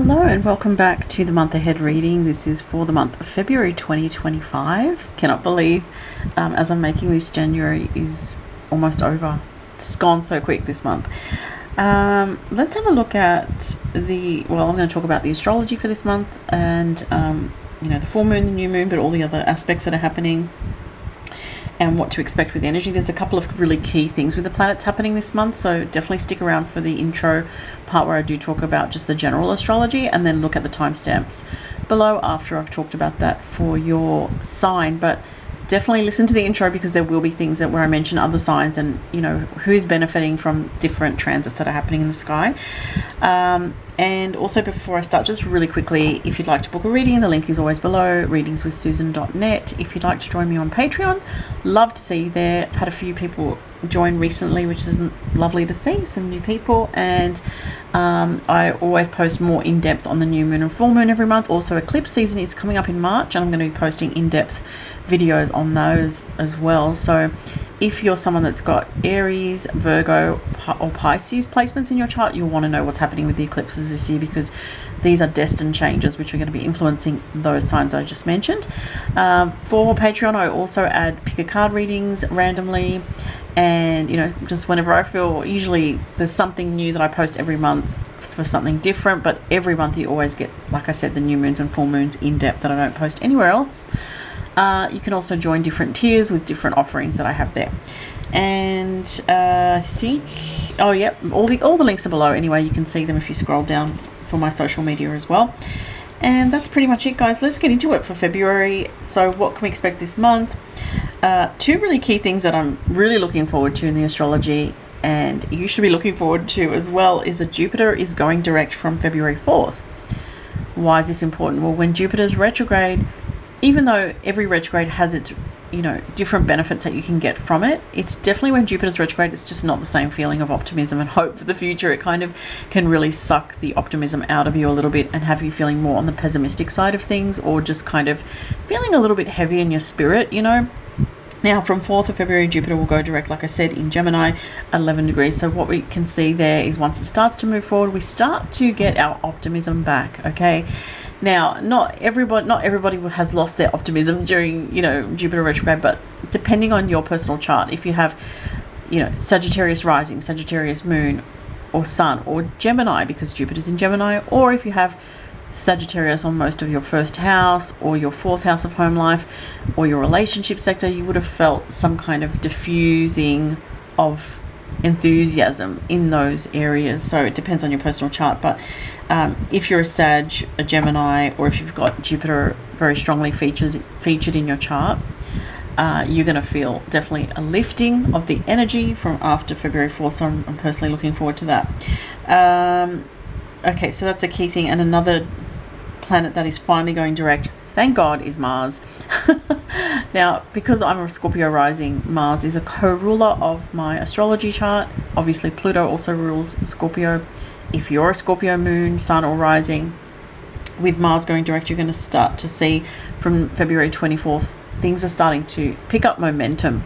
Hello and welcome back to the month ahead reading. This is for the month of February 2025. Cannot believe as I'm making this, January is almost over. It's gone so quick this month. Let's have a look at I'm going to talk about the astrology for this month and the full moon, the new moon, but all the other aspects that are happening and what to expect with the energy. There's a couple of really key things with the planets happening this month, so definitely stick around for the intro part where I do talk about just the general astrology, and then look at the timestamps below after I've talked about that for your sign. But definitely listen to the intro because there will be things where I mention other signs and who's benefiting from different transits that are happening in the sky. And also, before I start, just really quickly, if you'd like to book a reading, the link is always below, readingswithsusan.net. If you'd like to join me on Patreon, love to see you there. I've had a few people join recently, which is lovely to see, some new people. And I always post more in-depth on the new moon and full moon every month. Also, eclipse season is coming up in March, and I'm going to be posting in-depth videos on those as well. So if you're someone that's got Aries, Virgo or Pisces placements in your chart, you'll want to know what's happening with the eclipses this year, because these are destined changes which are going to be influencing those signs I just mentioned. For Patreon, I also add pick a card readings randomly, and just whenever I feel, usually there's something new that I post every month for something different, but every month you always get, like I said, the new moons and full moons in depth that I don't post anywhere else. You can also join different tiers with different offerings that I have there. And I think, all the links are below anyway. You can see them if you scroll down for my social media as well. And that's pretty much it, guys. Let's get into it for February. So what can we expect this month? Two really key things that I'm really looking forward to in the astrology, and you should be looking forward to as well, is that Jupiter is going direct from February 4th. Why is this important? Well, when Jupiter's retrograde, even though every retrograde has its different benefits that you can get from it, it's definitely when Jupiter's retrograde, it's just not the same feeling of optimism and hope for the future. It kind of can really suck the optimism out of you a little bit and have you feeling more on the pessimistic side of things, or just kind of feeling a little bit heavy in your spirit. Now, from 4th of February, Jupiter will go direct, like I said, in Gemini at 11 degrees. So what we can see there is once it starts to move forward, we start to get our optimism back, okay? Now, not everybody has lost their optimism during, Jupiter retrograde, but depending on your personal chart, if you have, Sagittarius rising, Sagittarius moon or sun, or Gemini, because Jupiter's in Gemini, or if you have Sagittarius on most of your first house or your fourth house of home life or your relationship sector, you would have felt some kind of diffusing of enthusiasm in those areas. So it depends on your personal chart, but if you're a Sag, a Gemini, or if you've got Jupiter very strongly featured in your chart, you're going to feel definitely a lifting of the energy from after February 4th. So I'm personally looking forward to that. Okay, so that's a key thing. And another planet that is finally going direct, thank God, is Mars. Now, because I'm a Scorpio rising, Mars is a co-ruler of my astrology chart. Obviously, Pluto also rules Scorpio. If you're a Scorpio moon, sun, or rising, with Mars going direct, you're going to start to see from February 24th, things are starting to pick up momentum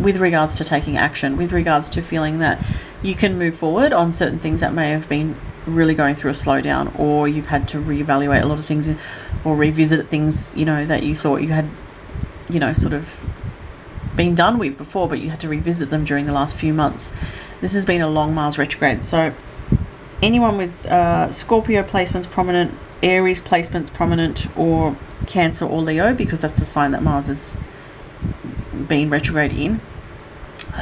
with regards to taking action, with regards to feeling that you can move forward on certain things that may have been really going through a slowdown, or you've had to reevaluate a lot of things or revisit things that you thought you had sort of been done with before, but you had to revisit them during the last few months. This has been a long Mars retrograde, so anyone with Scorpio placements prominent, Aries placements prominent, or Cancer or Leo, because that's the sign that Mars has been retrograde in,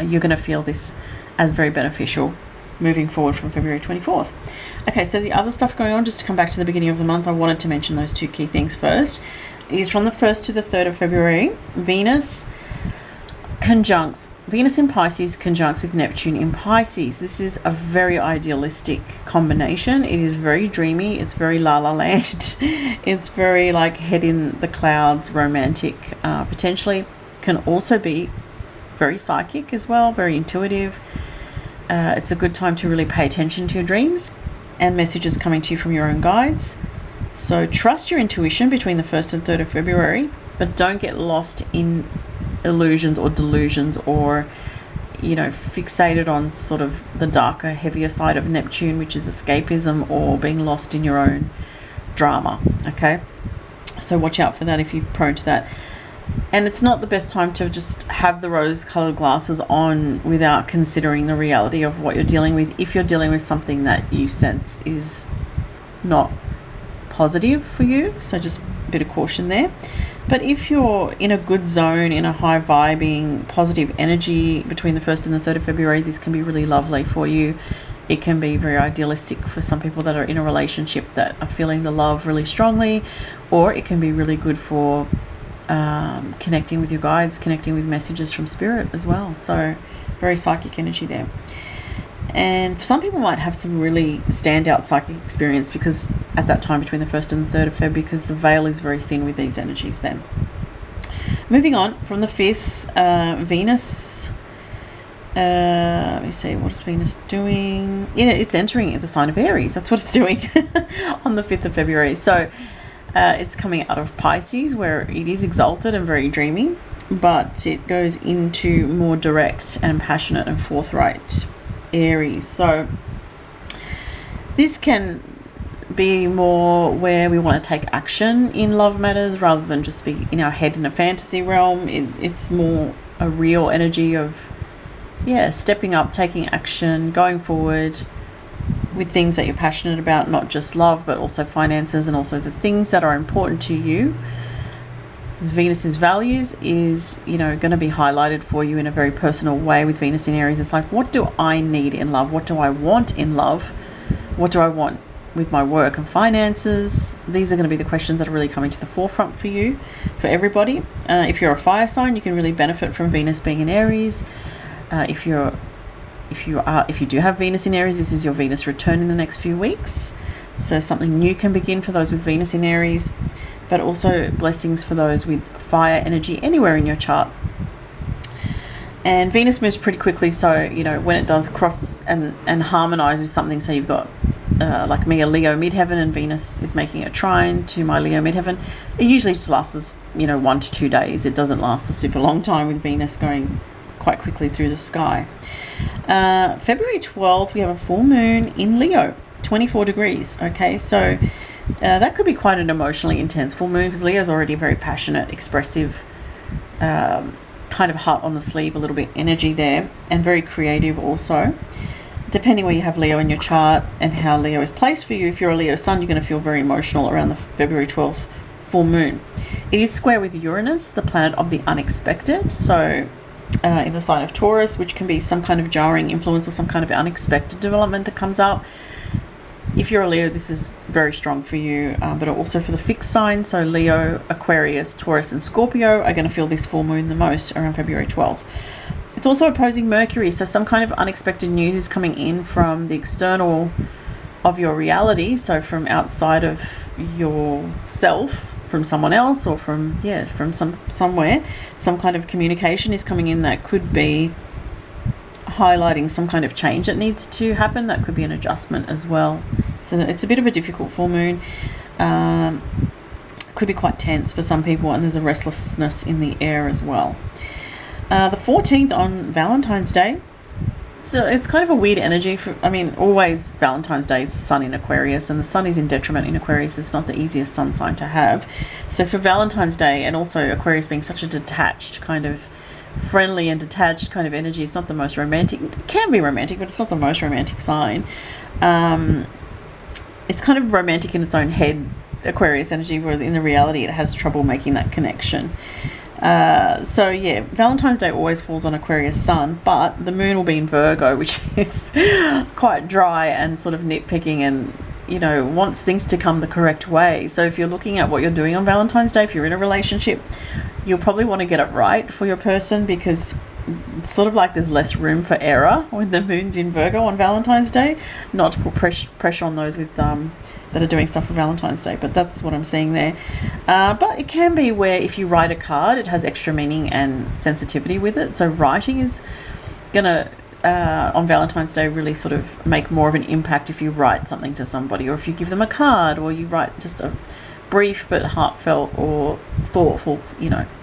you're going to feel this as very beneficial moving forward from February 24th. Okay, so the other stuff going on, just to come back to the beginning of the month, I wanted to mention those two key things first, is from the 1st to the 3rd of February, Venus in Pisces conjuncts with Neptune in Pisces. This is a very idealistic combination. It is very dreamy. It's very la la land. It's very like head in the clouds, romantic, potentially. Can also be very psychic as well, very intuitive. It's a good time to really pay attention to your dreams and messages coming to you from your own guides. So trust your intuition between the 1st and 3rd of February, but don't get lost in illusions or delusions, or fixated on sort of the darker, heavier side of Neptune, which is escapism or being lost in your own drama, okay? So watch out for that if you're prone to that. And it's not the best time to just have the rose-colored glasses on without considering the reality of what you're dealing with, if you're dealing with something that you sense is not positive for you. So just a bit of caution there. But if you're in a good zone, in a high vibing, positive energy between the 1st and the 3rd of February, this can be really lovely for you. It can be very idealistic for some people that are in a relationship that are feeling the love really strongly, or it can be really good for connecting with your guides, connecting with messages from spirit as well. So very psychic energy there. And some people might have some really standout psychic experience because at that time between the 1st and the 3rd of Feb, because the veil is very thin with these energies then. Moving on from the 5th, Venus, let me see, what is Venus doing? Yeah, it's entering the sign of Aries. That's what it's doing on the 5th of February. So it's coming out of Pisces, where it is exalted and very dreamy, but it goes into more direct and passionate and forthright Aries. So this can be more where we want to take action in love matters rather than just be in our head in a fantasy realm. It's more a real energy of, yeah, stepping up, taking action, going forward with things that you're passionate about, not just love, but also finances and also the things that are important to you. Venus's values is, going to be highlighted for you in a very personal way with Venus in Aries. It's like, what do I need in love? What do I want in love? What do I want with my work and finances? These are going to be the questions that are really coming to the forefront for you, for everybody. If you're a fire sign, you can really benefit from Venus being in Aries. If you do have Venus in Aries, this is your Venus return in the next few weeks. So something new can begin for those with Venus in Aries, but also blessings for those with fire energy anywhere in your chart. And Venus moves pretty quickly, so when it does cross and harmonize with something, so you've got like me, a Leo midheaven, and Venus is making a trine to my Leo midheaven, it usually just lasts 1 to 2 days. It doesn't last a super long time with Venus going quite quickly through the sky. February 12th, we have a full moon in Leo, 24 degrees. Okay, so that could be quite an emotionally intense full moon, because Leo's already very passionate, expressive, kind of heart on the sleeve, a little bit energy there, and very creative also. Depending where you have Leo in your chart and how Leo is placed for you, if you're a Leo sun, you're going to feel very emotional around the February 12th full moon. It is square with Uranus, the planet of the unexpected, so in the sign of Taurus, which can be some kind of jarring influence or some kind of unexpected development that comes up. If you're a Leo, this is very strong for you, but also for the fixed signs. So Leo, Aquarius, Taurus and Scorpio are going to feel this full moon the most around February 12th. It's also opposing Mercury, so some kind of unexpected news is coming in from the external of your reality, so from outside of yourself, from someone else, or from somewhere. Some kind of communication is coming in that could be highlighting some kind of change that needs to happen. That could be an adjustment as well. So it's a bit of a difficult full moon. Could be quite tense for some people, and there's a restlessness in the air as well. The 14th on Valentine's Day. So it's kind of a weird energy always Valentine's Day is the sun in Aquarius, and the sun is in detriment in Aquarius. It's not the easiest sun sign to have. So for Valentine's Day, and also Aquarius being such a detached, kind of friendly and detached kind of energy, it's not the most romantic. It can be romantic, but it's not the most romantic sign. It's kind of romantic in its own head, Aquarius energy, whereas in the reality it has trouble making that connection. So yeah, Valentine's Day always falls on Aquarius sun, but the moon will be in Virgo, which is quite dry and sort of nitpicking and wants things to come the correct way. So if you're looking at what you're doing on Valentine's Day, if you're in a relationship, you'll probably want to get it right for your person, because it's sort of like there's less room for error when the moon's in Virgo on Valentine's Day. Not to put pressure on those with that are doing stuff for Valentine's Day, but that's what I'm seeing there. But it can be where if you write a card, it has extra meaning and sensitivity with it. So writing is gonna on Valentine's Day really sort of make more of an impact if you write something to somebody, or if you give them a card, or you write just a brief but heartfelt or thoughtful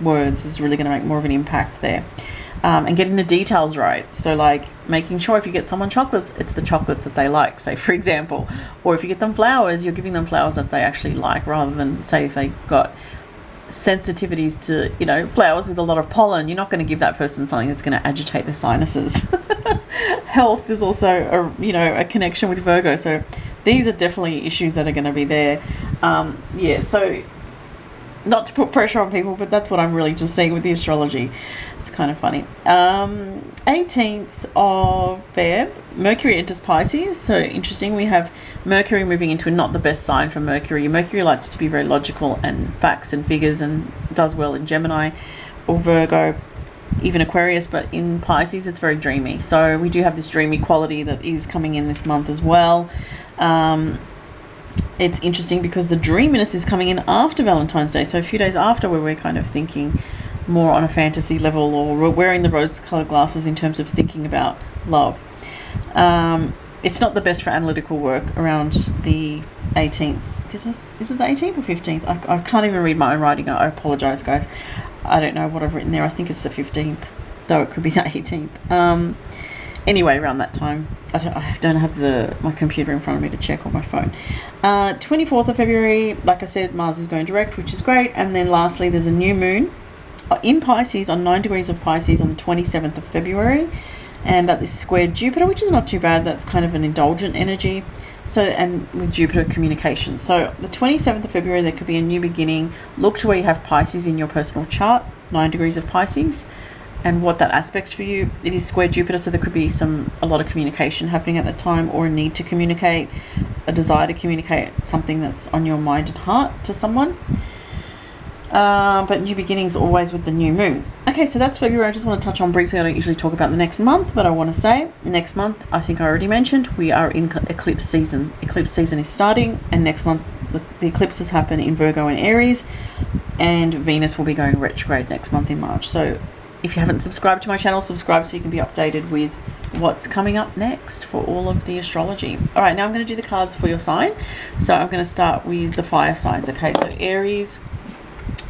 words, is really going to make more of an impact there. and getting the details right. So like making sure if you get someone chocolates, it's the chocolates that they like, say for example, or if you get them flowers, you're giving them flowers that they actually like, rather than say if they got sensitivities to, you know, flowers with a lot of pollen, you're not going to give that person something that's going to agitate their sinuses. Health is also a, you know, a connection with Virgo, so these are definitely issues that are going to be there. Yeah, so not to put pressure on people, but that's what I'm really just seeing with the astrology. It's kind of funny. 18th of Feb, Mercury enters Pisces. So interesting, we have Mercury moving into not the best sign for Mercury. Mercury likes to be very logical and facts and figures, and does well in Gemini or Virgo, even Aquarius, but in Pisces it's very dreamy. So we do have this dreamy quality that is coming in this month as well. It's interesting because the dreaminess is coming in after Valentine's Day, so a few days after, where we're kind of thinking more on a fantasy level, or we're wearing the rose-colored glasses in terms of thinking about love. It's not the best for analytical work around the 18th. Is it the 18th or 15th? I can't even read my own writing. I apologize, guys. I don't know what I've written there. I think it's the 15th, though it could be the 18th. Anyway, around that time. I don't have my computer in front of me to check on my phone. 24th of February, like I said, Mars is going direct, which is great. And then lastly, there's a new moon in Pisces on 9 degrees of Pisces on the 27th of February. And that is squared Jupiter, which is not too bad. That's kind of an indulgent energy. So, and with Jupiter, communication. So the 27th of February, there could be a new beginning. Look to where you have Pisces in your personal chart, 9 degrees of Pisces, and what that aspects for you. It is square Jupiter, so there could be a lot of communication happening at that time, or a need to communicate, a desire to communicate something that's on your mind and heart to someone. But new beginnings always with the new moon. Okay, so that's February. I just want to touch on briefly. I don't usually talk about the next month, but I want to say next month, I think I already mentioned, we are in eclipse season. Eclipse season is starting, and next month the eclipses happen in Virgo and Aries, and Venus will be going retrograde next month in March. So if you haven't subscribed to my channel, subscribe so you can be updated with what's coming up next for all of the astrology. All right, now I'm going to do the cards for your sign. So I'm going to start with the fire signs. Okay, so Aries,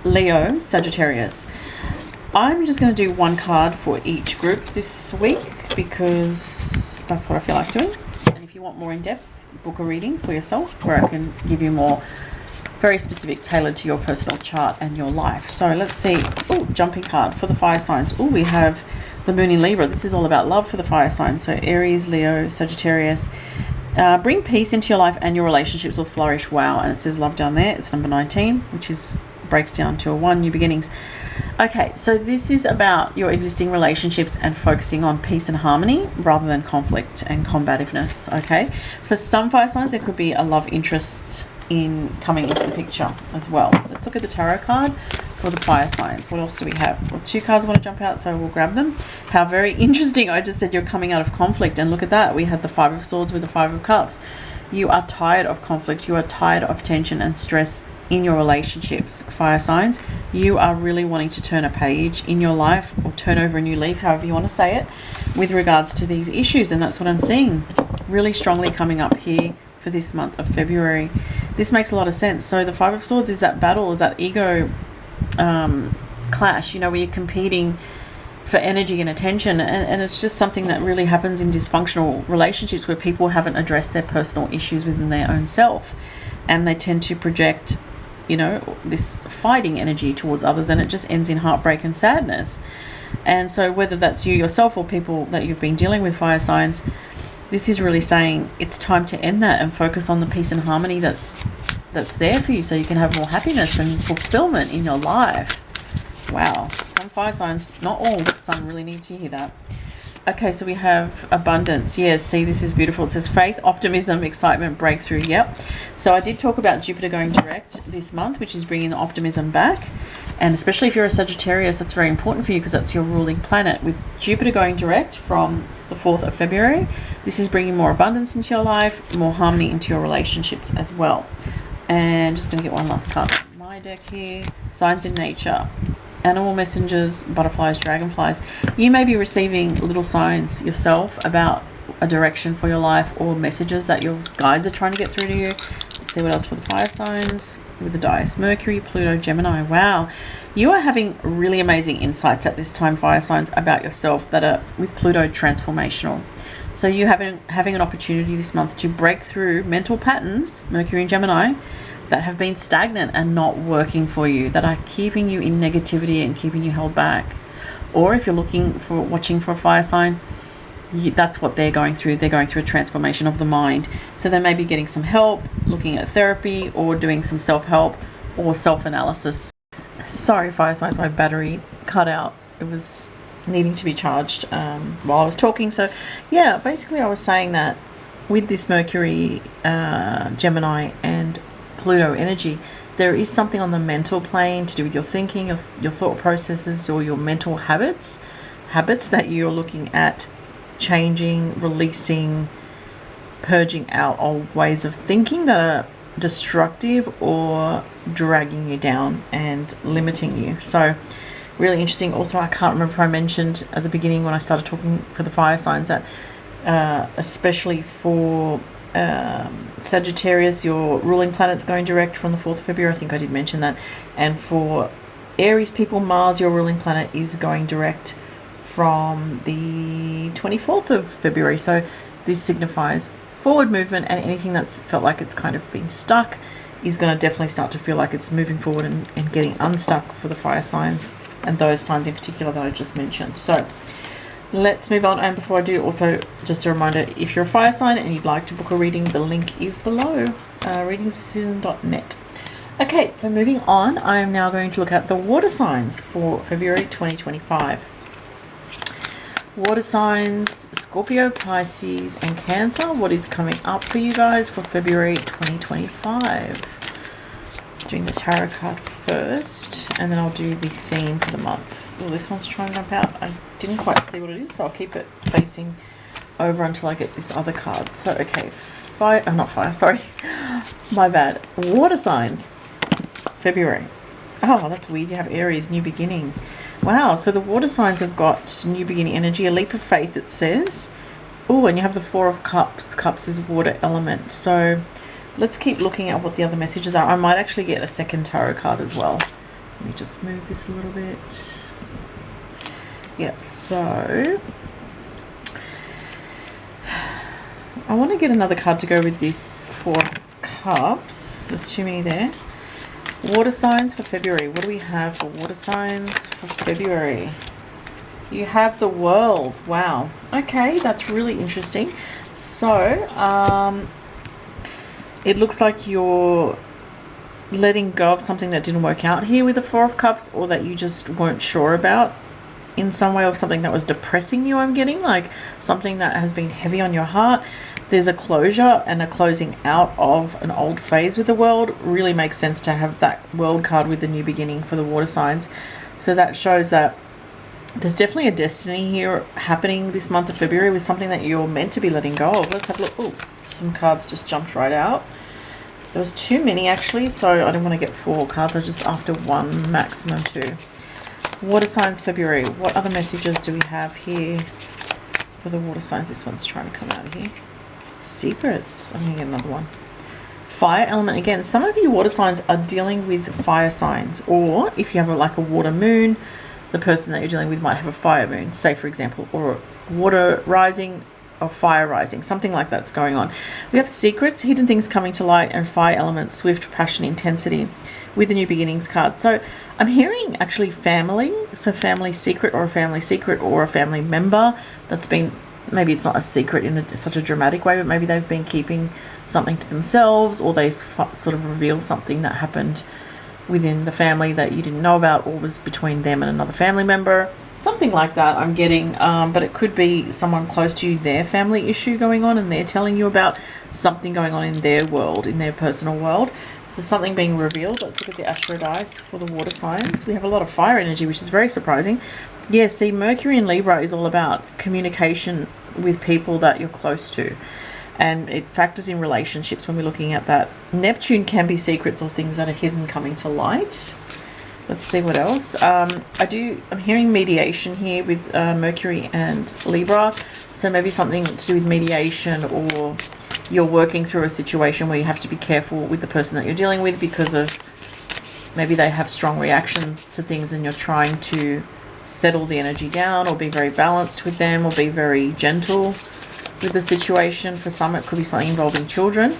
Leo, Sagittarius. I'm just going to do one card for each group this week because that's what I feel like doing. And if you want more in-depth, book a reading for yourself where I can give you more very specific, tailored to your personal chart and your life. So let's see. Oh, jumping card for the fire signs. Oh, we have the moon in Libra. This is all about love for the fire signs. So Aries, Leo, Sagittarius. Bring peace into your life and your relationships will flourish. Wow. And it says love down there. It's number 19, which breaks down to a 1, new beginnings. Okay, so this is about your existing relationships and focusing on peace and harmony rather than conflict and combativeness. Okay, for some fire signs there could be a love interest in coming into the picture as well. Let's look at the tarot card for the fire signs. What else do we have? Well, 2 cards want to jump out, so we'll grab them. How very interesting. I just said you're coming out of conflict, and look at that. We had the 5 of Swords with the 5 of Cups. You are tired of conflict. You are tired of tension and stress in your relationships, fire signs. You are really wanting to turn a page in your life, or turn over a new leaf, however you want to say it, with regards to these issues. And that's what I'm seeing really strongly coming up here for this month of February. This makes a lot of sense. So the 5 of Swords is that battle, is that ego clash, you know, where you're competing for energy and attention, and it's just something that really happens in dysfunctional relationships where people haven't addressed their personal issues within their own self, and they tend to project, you know, this fighting energy towards others, and it just ends in heartbreak and sadness. And so whether that's you yourself or people that you've been dealing with, fire signs, this is really saying it's time to end that and focus on the peace and harmony that's there for you, so you can have more happiness and fulfillment in your life. Wow, some fire signs, not all, but some really need to hear that. Okay, so we have abundance. Yes, see, this is beautiful. It says faith, optimism, excitement, breakthrough. Yep. So I did talk about Jupiter going direct this month, which is bringing the optimism back. And especially if you're a Sagittarius, that's very important for you because that's your ruling planet. With Jupiter going direct from the 4th of February, this is bringing more abundance into your life, more harmony into your relationships as well. And just going to get one last card. My deck here, signs in nature. Animal messengers, butterflies, dragonflies. You may be receiving little signs yourself about a direction for your life, or messages that your guides are trying to get through to you. It's see what else for the fire signs with the dice. Mercury, Pluto, Gemini. Wow. You are having really amazing insights at this time, fire signs, about yourself that are, with Pluto, transformational. So you having an opportunity this month to break through mental patterns, Mercury and Gemini, that have been stagnant and not working for you, that are keeping you in negativity and keeping you held back. Or if you're watching for a fire sign, that's what they're going through. They're going through a transformation of the mind. So they may be getting some help, looking at therapy, or doing some self-help or self-analysis. Sorry, fire signs, my battery cut out. It was needing to be charged while I was talking. So yeah, basically I was saying that with this Mercury, Gemini and Pluto energy, there is something on the mental plane to do with your thinking, your thought processes, or your mental habits that you're looking at changing, releasing, purging out old ways of thinking that are destructive or dragging you down and limiting you. So really interesting. Also, I can't remember if I mentioned at the beginning when I started talking for the fire signs that especially for Sagittarius, your ruling planet's going direct from the 4th of February. I think I did mention that. And for Aries people, Mars, your ruling planet, is going direct from the 24th of February. So this signifies forward movement, and anything that's felt like it's kind of been stuck is going to definitely start to feel like it's moving forward and getting unstuck for the fire signs, and those signs in particular that I just mentioned. So let's move on. And before I do, also just a reminder, if you're a fire sign and you'd like to book a reading, the link is below, readingswithsusan.net. Okay, so moving on, I am now going to look at the water signs for February 2025. Water signs, Scorpio, Pisces and Cancer. What is coming up for you guys for February 2025? Doing the tarot card first, and then I'll do the theme for the month. Well, this one's trying to jump out. I didn't quite see what it is, so I'll keep it facing over until I get this other card. So, okay, not fire, sorry. My bad. Water signs, February. Oh, that's weird. You have Aries, new beginning. Wow, so the water signs have got new beginning energy, a leap of faith, it says. Oh, and you have the 4 of Cups. Cups is water element. So let's keep looking at what the other messages are. I might actually get a second tarot card as well. Let me just move this a little bit. Yep, so I want to get another card to go with this 4 of Cups. There's too many there. Water signs for February. What do we have for water signs for February? You have the World. Wow. Okay, that's really interesting. So, it looks like you're letting go of something that didn't work out here with the 4 of Cups, or that you just weren't sure about in some way, or something that was depressing you, I'm getting, like something that has been heavy on your heart. There's a closure and a closing out of an old phase with the World. Really makes sense to have that World card with the new beginning for the water signs. So that shows that there's definitely a destiny here happening this month of February with something that you're meant to be letting go of. Let's have a look. Oh, some cards just jumped right out. There was too many actually, so I didn't want to get 4 cards. I was just after 1, maximum 2. Water signs February. What other messages do we have here for the water signs? This one's trying to come out of here. Secrets. I'm going to get another one. Fire element again. Some of you water signs are dealing with fire signs, or if you have like a water moon, the person that you're dealing with might have a fire moon, say for example, or water rising or fire rising, something like that's going on. We have secrets, hidden things coming to light, and fire element, swift passion, intensity with the new beginnings card. So I'm hearing actually family, so family secret, or a family member that's been, maybe it's not a secret in such a dramatic way, but maybe they've been keeping something to themselves, or they sort of reveal something that happened within the family that you didn't know about, or was between them and another family member, something like that I'm getting. But it could be someone close to you, their family issue going on, and they're telling you about something going on in their world, in their personal world. So something being revealed. Let's look at the Astro dice for the water signs. We have a lot of fire energy, which is very surprising. Yeah, see, Mercury in Libra is all about communication with people that you're close to. And it factors in relationships when we're looking at that. Neptune can be secrets or things that are hidden coming to light. Let's see what else. I'm hearing mediation here with Mercury and Libra. So maybe something to do with mediation, or you're working through a situation where you have to be careful with the person that you're dealing with because of maybe they have strong reactions to things, and you're trying to settle the energy down or be very balanced with them or be very gentle with the situation. For some, it could be something involving children.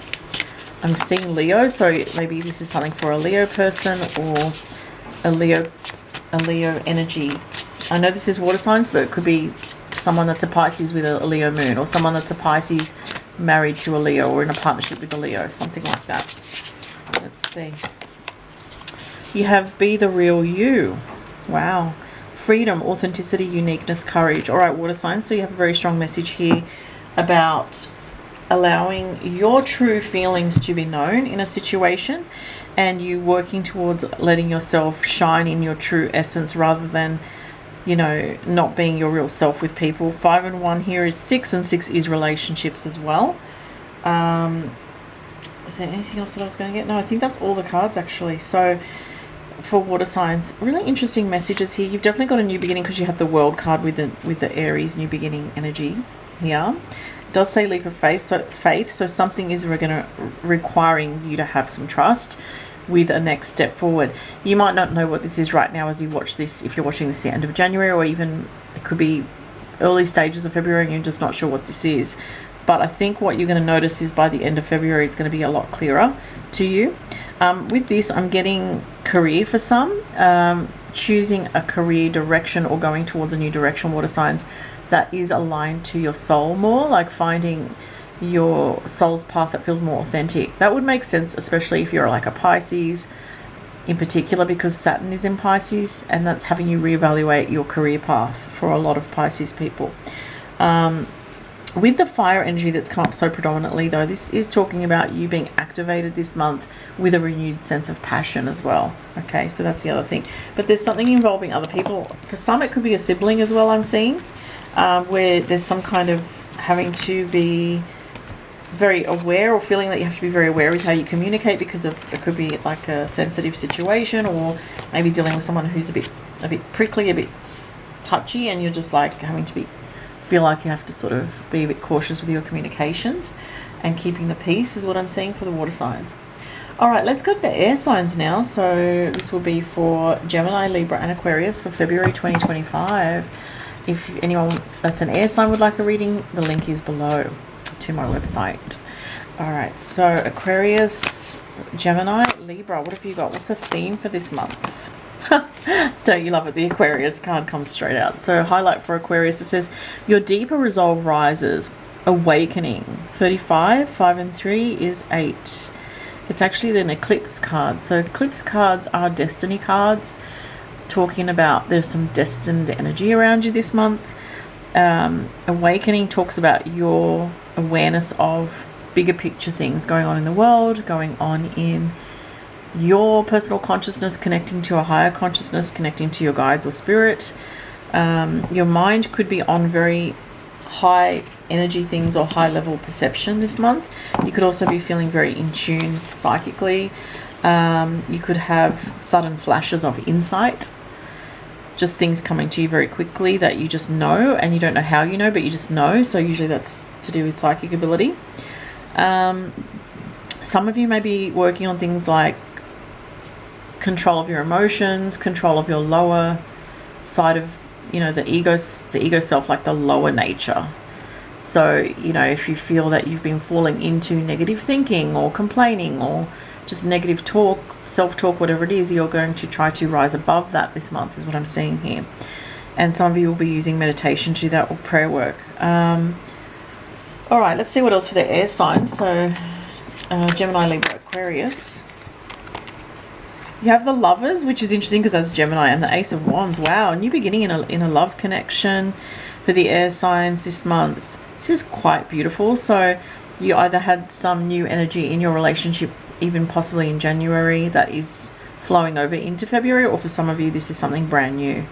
I'm seeing Leo, so maybe this is something for a Leo person or a Leo energy. I know this is water signs, but it could be someone that's a Pisces with a Leo moon, or someone that's a Pisces married to a Leo or in a partnership with a Leo, something like that. Let's see. You have Be the Real You. Wow. Freedom, authenticity, uniqueness, courage. All right, water signs. So you have a very strong message here about allowing your true feelings to be known in a situation, and you working towards letting yourself shine in your true essence rather than, you know, not being your real self with people. 5 and 1 here is 6, and 6 is relationships as well. Is there anything else that I was going to get? No, I think that's all the cards actually. So for water signs, really interesting messages here. You've definitely got a new beginning because you have the World card with the Aries new beginning energy here. It does say leap of faith, so something is requiring you to have some trust with a next step forward. You might not know what this is right now as you watch this, if you're watching this at the end of January, or even it could be early stages of February and you're just not sure what this is. But I think what you're going to notice is by the end of February it's going to be a lot clearer to you. With this, I'm getting career for some, choosing a career direction or going towards a new direction, water signs, that is aligned to your soul more, like finding your soul's path that feels more authentic. That would make sense, especially if you're like a Pisces in particular, because Saturn is in Pisces, and that's having you reevaluate your career path for a lot of Pisces people. With the fire energy that's come up so predominantly though, this is talking about you being activated this month with a renewed sense of passion as well. Okay, so that's the other thing. But there's something involving other people. For some, it could be a sibling as well, I'm seeing, where there's some kind of having to be very aware, or feeling that you have to be very aware with how you communicate, because it could be like a sensitive situation, or maybe dealing with someone who's a bit prickly, a bit touchy, and you're just like having to feel like you have to sort of be a bit cautious with your communications and keeping the peace is what I'm seeing for the water signs. All right, let's go to the air signs now. So this will be for Gemini, Libra and Aquarius for February 2025. If anyone that's an air sign would like a reading, the link is below to my website. All right, so Aquarius, Gemini, Libra, what have you got? What's a theme for this month? Don't you love it? The Aquarius card comes straight out. So highlight for Aquarius, it says your deeper resolve rises, awakening. 35, 5 and 3 is 8. It's actually an eclipse card. So eclipse cards are destiny cards, talking about there's some destined energy around you this month. Awakening talks about your awareness of bigger picture things going on in the world, going on in your personal consciousness, connecting to a higher consciousness, connecting to your guides or spirit. Your mind could be on very high energy things or high level perception this month. You could also be feeling very in tune psychically. You could have sudden flashes of insight, just things coming to you very quickly that you just know, and you don't know how you know, but you just know. So usually that's to do with psychic ability. Some of you may be working on things like control of your emotions, control of your lower side of, you know, the ego self, like the lower nature. So, you know, if you feel that you've been falling into negative thinking or complaining or just negative talk, self-talk, whatever it is, you're going to try to rise above that this month is what I'm seeing here. And some of you will be using meditation to do that, or prayer work. All right, let's see what else for the air signs. So Gemini, Libra, Aquarius. You have the Lovers, which is interesting because that's Gemini, and the Ace of Wands. Wow, new beginning in a love connection for the air signs this month. This is quite beautiful. So you either had some new energy in your relationship, even possibly in January, that is flowing over into February, or for some of you this is something brand new.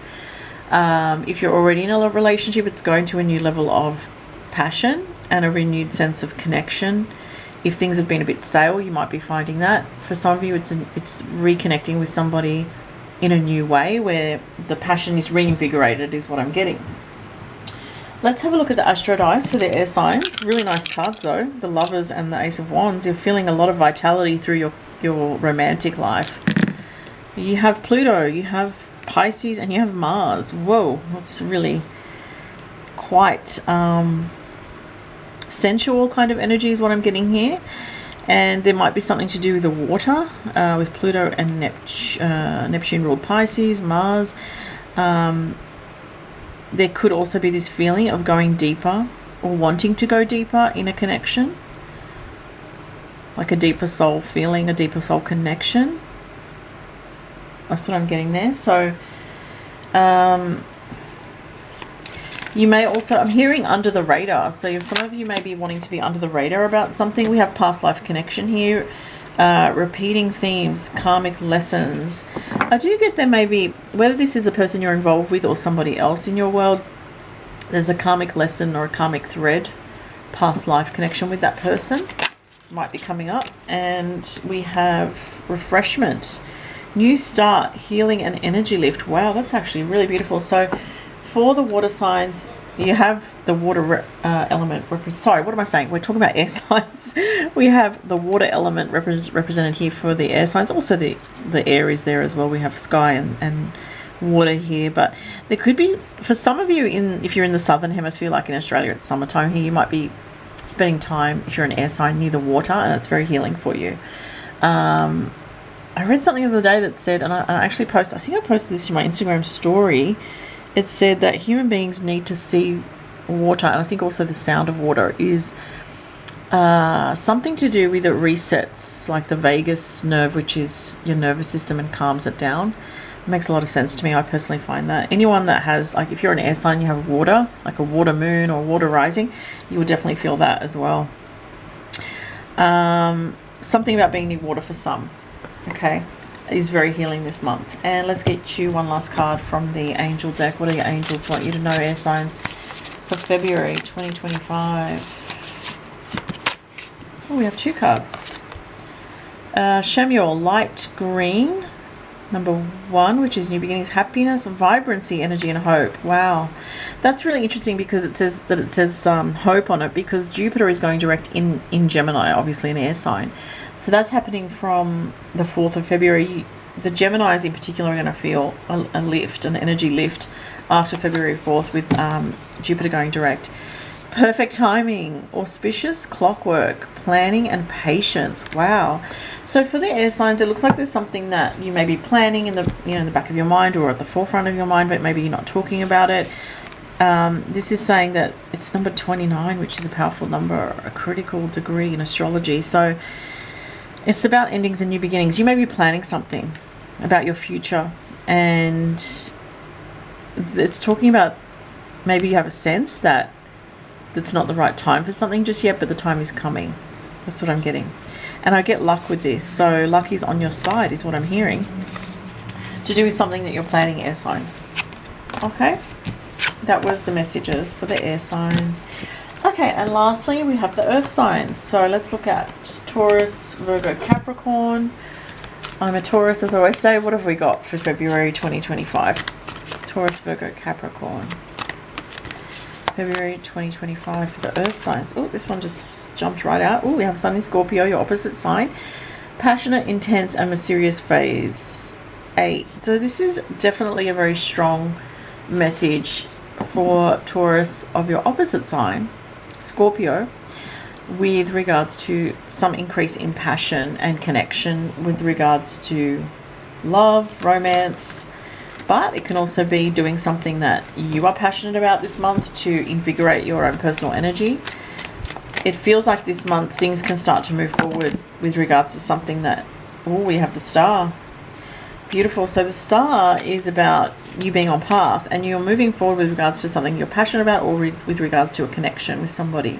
If you're already in a love relationship, it's going to a new level of passion and a renewed sense of connection. If things have been a bit stale, you might be finding that. For some of you, it's reconnecting with somebody in a new way where the passion is reinvigorated is what I'm getting. Let's have a look at the Astro dice for the air signs. Really nice cards though. The Lovers and the Ace of Wands. You're feeling a lot of vitality through your romantic life. You have Pluto, you have Pisces, and you have Mars. Whoa, that's really quite sensual kind of energy is what I'm getting here. And there might be something to do with the water, with Pluto and Neptune ruled Pisces, Mars. There could also be this feeling of going deeper or wanting to go deeper in a connection. Like a deeper soul feeling, a deeper soul connection. That's what I'm getting there. So, you may also, I'm hearing under the radar. So if some of you may be wanting to be under the radar about something. We have past life connection here. Repeating themes, karmic lessons. I do get there maybe, whether this is a person you're involved with or somebody else in your world, there's a karmic lesson or a karmic thread, past life connection with that person might be coming up. And we have refreshment, new start, healing and energy lift. Wow, that's actually really beautiful. So for the water signs, you have the water element. Sorry, what am I saying? We're talking about air signs. We have the water element represented here for the air signs. Also the air is there as well. We have sky and water here. But there could be, for some of you, if you're in the southern hemisphere, like in Australia, it's summertime here, you might be spending time, if you're an air sign, near the water, and that's very healing for you. I read something the other day that said, and I actually posted, I think I posted this in my Instagram story. It said that human beings need to see water, and I think also the sound of water is something to do with it resets, like the vagus nerve, which is your nervous system, and calms it down. It makes a lot of sense to me. I personally find that anyone that has, like if you're an air sign, you have water, like a water moon or water rising, you will definitely feel that as well. Something about being near water for some, okay, is very healing this month. And let's get you one last card from the angel deck. What do your angels want you to know, air signs, for February 2025? Oh, we have two cards. Shemuel, light green, number 1, which is new beginnings, happiness, vibrancy, energy and hope. Wow, that's really interesting because it says hope on it, because Jupiter is going direct in Gemini, obviously an air sign. So that's happening from the 4th of February. The Geminis in particular are going to feel a lift, an energy lift after February 4th with Jupiter going direct. Perfect timing, auspicious, clockwork, planning and patience. Wow. So for the air signs, it looks like there's something that you may be planning in the in the back of your mind or at the forefront of your mind, but maybe you're not talking about it. This is saying that it's number 29, which is a powerful number, a critical degree in astrology. So it's about endings and new beginnings. You may be planning something about your future, and it's talking about maybe you have a sense that it's not the right time for something just yet, but the time is coming. That's what I'm getting. And I get luck with this. So luck is on your side is what I'm hearing, to do with something that you're planning, air signs. Okay, that was the messages for the air signs. Okay, and lastly, we have the earth signs. So let's look at Taurus, Virgo, Capricorn. I'm a Taurus, as I always say. What have we got for February 2025? Taurus, Virgo, Capricorn. February 2025 for the earth signs. Oh, this one just jumped right out. Oh, we have Sun in Scorpio, your opposite sign. Passionate, intense, and mysterious phase 8. So this is definitely a very strong message for Taurus of your opposite sign, Scorpio, with regards to some increase in passion and connection with regards to love, romance, but it can also be doing something that you are passionate about this month to invigorate your own personal energy. It feels like this month things can start to move forward with regards to something that, oh, we have the star. Beautiful. So the star is about you being on path and you're moving forward with regards to something you're passionate about, or with regards to a connection with somebody.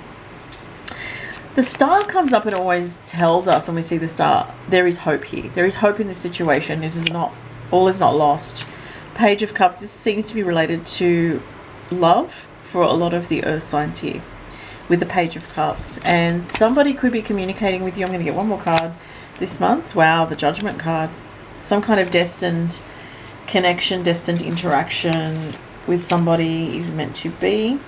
The star comes up and always tells us when we see the star, there is hope here. There is hope in this situation. It is not, all is not lost. Page of Cups, this seems to be related to love for a lot of the earth signs here with the Page of Cups. And somebody could be communicating with you. I'm going to get one more card this month. Wow, the Judgment card. Some kind of destined connection, destined interaction with somebody is meant to be.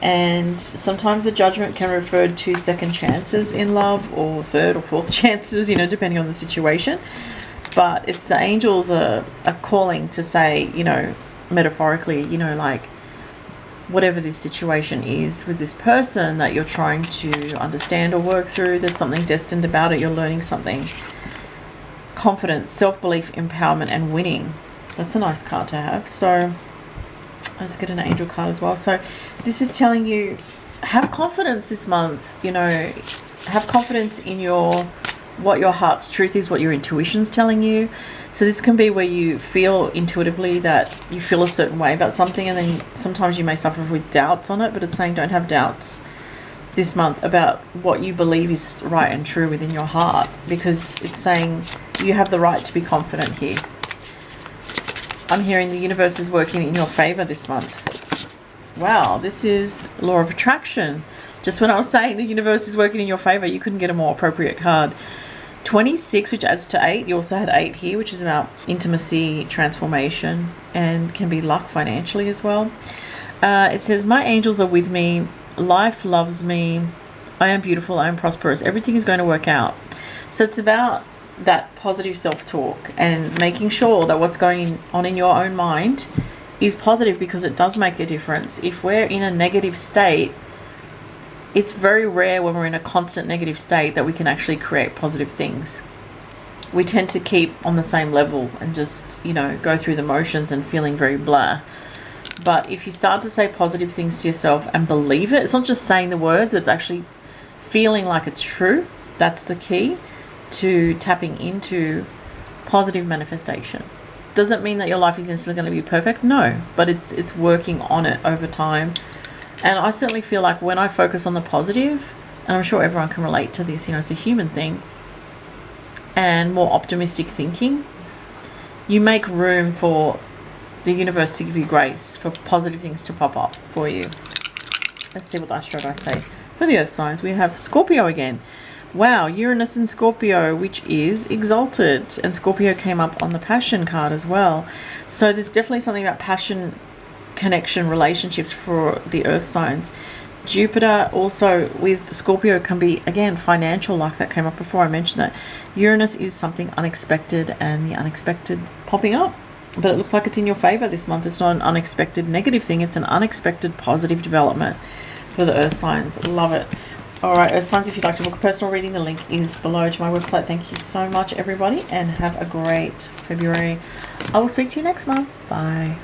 And sometimes the judgment can refer to second chances in love, or third or fourth chances, you know, depending on the situation. But it's the angels are calling to say, you know, metaphorically, you know, like, whatever this situation is with this person that you're trying to understand or work through, there's something destined about it. You're learning something. Confidence, self-belief, empowerment, and winning. That's a nice card to have. So let's get an angel card as well. So this is telling you, have confidence this month, you know, have confidence in what your heart's truth is, what your intuition's telling you. So this can be where you feel intuitively that you feel a certain way about something, and then sometimes you may suffer with doubts on it, but it's saying don't have doubts this month about what you believe is right and true within your heart, because it's saying you have the right to be confident here. I'm hearing the universe is working in your favor this month. Wow, this is law of attraction. Just when I was saying the universe is working in your favor, you couldn't get a more appropriate card. 26, which adds to 8. You also had 8 here, which is about intimacy, transformation, and can be luck financially as well. It says, my angels are with me. Life loves me. I am beautiful. I am prosperous. Everything is going to work out. So it's about that positive self-talk and making sure that what's going on in your own mind is positive, because it does make a difference. If we're in a negative state, it's very rare when we're in a constant negative state that we can actually create positive things. We tend to keep on the same level and just, you know, go through the motions and feeling very blah. But if you start to say positive things to yourself and believe it, it's not just saying the words, it's actually feeling like it's true. That's the key to tapping into positive manifestation. Doesn't mean that your life is instantly going to be perfect, no, but it's working on it over time. And I certainly feel like when I focus on the positive, and I'm sure everyone can relate to this, you know, it's a human thing, and more optimistic thinking, you make room for the universe to give you grace for positive things to pop up for you. Let's see what the Astro dice say. For the earth signs, we have Scorpio again. Wow, Uranus in Scorpio, which is exalted. And Scorpio came up on the passion card as well. So there's definitely something about passion, connection, relationships for the earth signs. Jupiter also with Scorpio can be, again, financial, like that came up before I mentioned that. Uranus is something unexpected, and the unexpected popping up. But it looks like it's in your favor this month. It's not an unexpected negative thing. It's an unexpected positive development for the earth signs. Love it. All right, earth signs, if you'd like to book a personal reading, the link is below to my website. Thank you so much, everybody, and have a great February. I will speak to you next month. Bye.